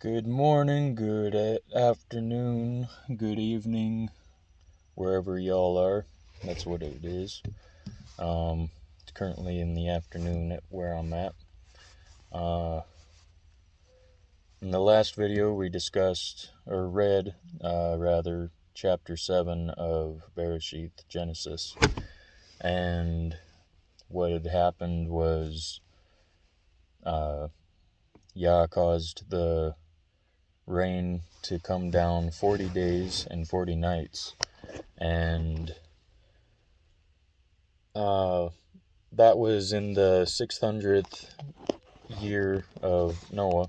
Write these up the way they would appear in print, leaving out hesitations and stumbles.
Good morning, good afternoon, good evening, wherever y'all are. That's what it is. It's currently in the afternoon at where I'm at. In the last video, we discussed, or read, chapter 7 of Bere'shiyth, Genesis. And what had happened was Yah caused the rain to come down 40 days and 40 nights. And that was in the 600th year of Noah.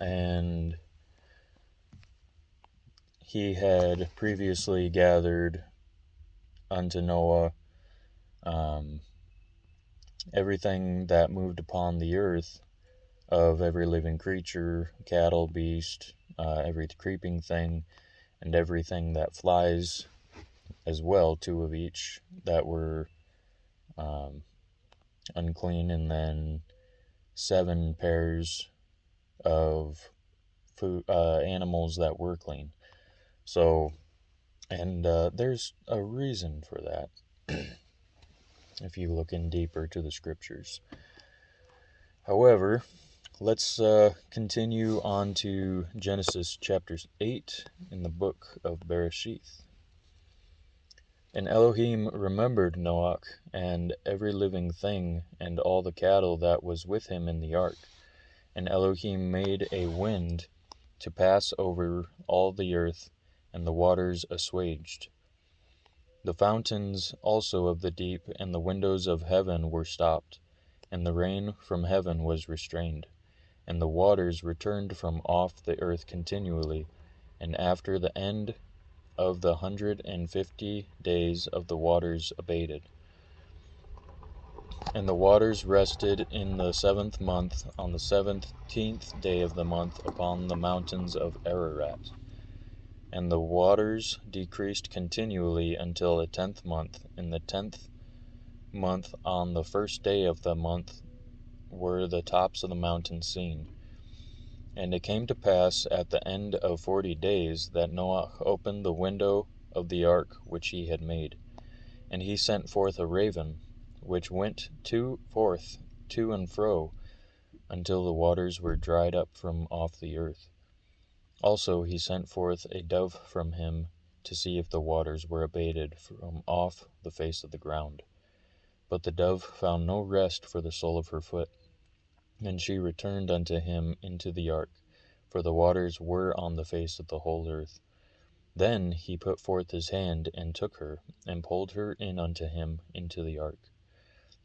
And he had previously gathered unto Noah everything that moved upon the earth, of every living creature, cattle, beast, every creeping thing, and everything that flies as well, 2 of each, that were unclean, and then 7 pairs of animals that were clean. So, and there's a reason for that, if you look in deeper to the scriptures. However, let's continue on to Genesis chapter 8 in the book of Bere'shiyth. And Elohim remembered Noach and every living thing and all the cattle that was with him in the ark. And Elohim made a wind to pass over all the earth, and the waters assuaged. The fountains also of the deep and the windows of heaven were stopped, and the rain from heaven was restrained, and the waters returned from off the earth continually. And after the end of the 150 days of the waters abated. And the waters rested in the 7th month, on the 17th day of the month, upon the mountains of Ararat. And the waters decreased continually until the 10th month. In the 10th month, on the 1st day of the month, were the tops of the mountains seen. And it came to pass at the end of 40 days that Noah opened the window of the ark which he had made. And he sent forth a raven, which went forth to and fro, until the waters were dried up from off the earth. Also he sent forth a dove from him, to see if the waters were abated from off the face of the ground. But the dove found no rest for the sole of her foot. And she returned unto him into the ark, for the waters were on the face of the whole earth. Then he put forth his hand, and took her, and pulled her in unto him into the ark.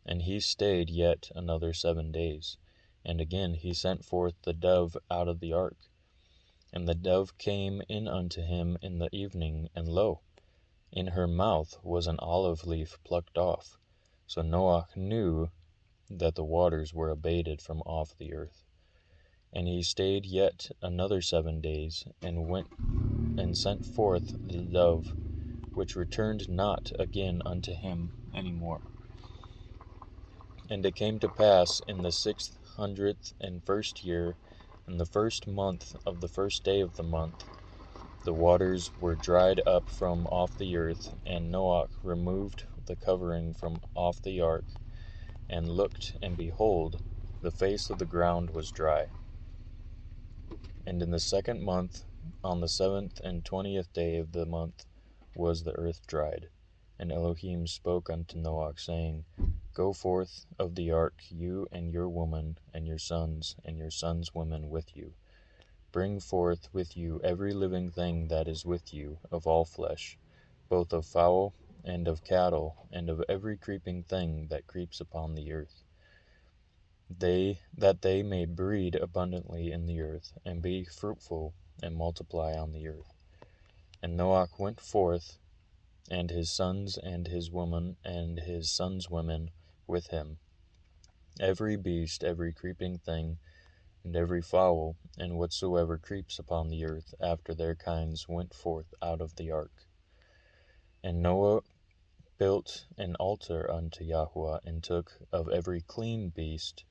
And he stayed yet another 7 days. And again he sent forth the dove out of the ark. And the dove came in unto him in the evening, and lo, in her mouth was an olive leaf plucked off. So Noah knew that the waters were abated from off the earth. And he stayed yet another 7 days, and went and sent forth the dove, which returned not again unto him any more. And it came to pass in the 601st year, in the 1st month of the 1st day of the month, the waters were dried up from off the earth, and Noah removed the covering from off the ark, and looked, and behold, the face of the ground was dry. And in the 2nd month, on the 7th and 20th day of the month, was the earth dried. And Elohim spoke unto Noah, saying, Go forth of the ark, you and your woman, and your sons women with you. Bring forth with you every living thing that is with you, of all flesh, both of fowl, and of cattle, and of every creeping thing that creeps upon the earth, that they may breed abundantly in the earth, and be fruitful, and multiply on the earth. And Noah went forth, and his sons and his woman, and his sons' women with him, every beast, every creeping thing, and every fowl, and whatsoever creeps upon the earth after their kinds went forth out of the ark. And Noah built an altar unto Yahweh, and took of every clean beast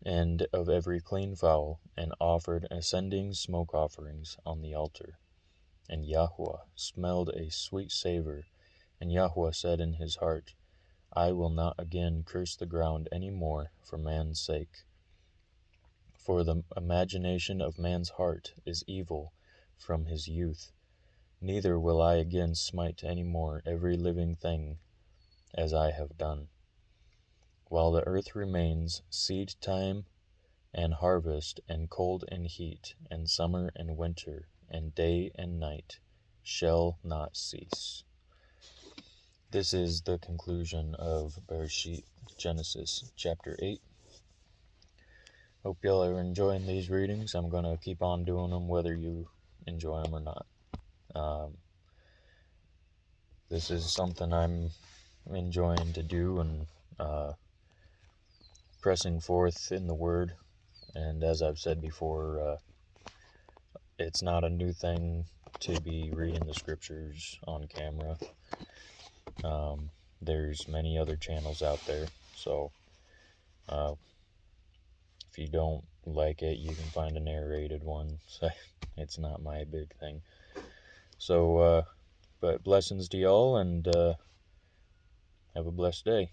and of every clean fowl, and offered ascending smoke offerings on the altar. And Yahweh smelled a sweet savor, and Yahweh said in his heart, I will not again curse the ground any more for man's sake. For the imagination of man's heart is evil from his youth. Neither will I again smite any more every living thing as I have done. While the earth remains, seed time and harvest, and cold and heat, and summer and winter, and day and night shall not cease. This is the conclusion of Bere'shiyth, Genesis chapter 8. Hope y'all are enjoying these readings. I'm going to keep on doing them whether you enjoy them or not. This is something I'm enjoying to do, and pressing forth in the Word. And as I've said before, it's not a new thing to be reading the scriptures on camera. There's many other channels out there, so if you don't like it, you can find a narrated one. So it's not my big thing. So, but blessings to y'all, and have a blessed day.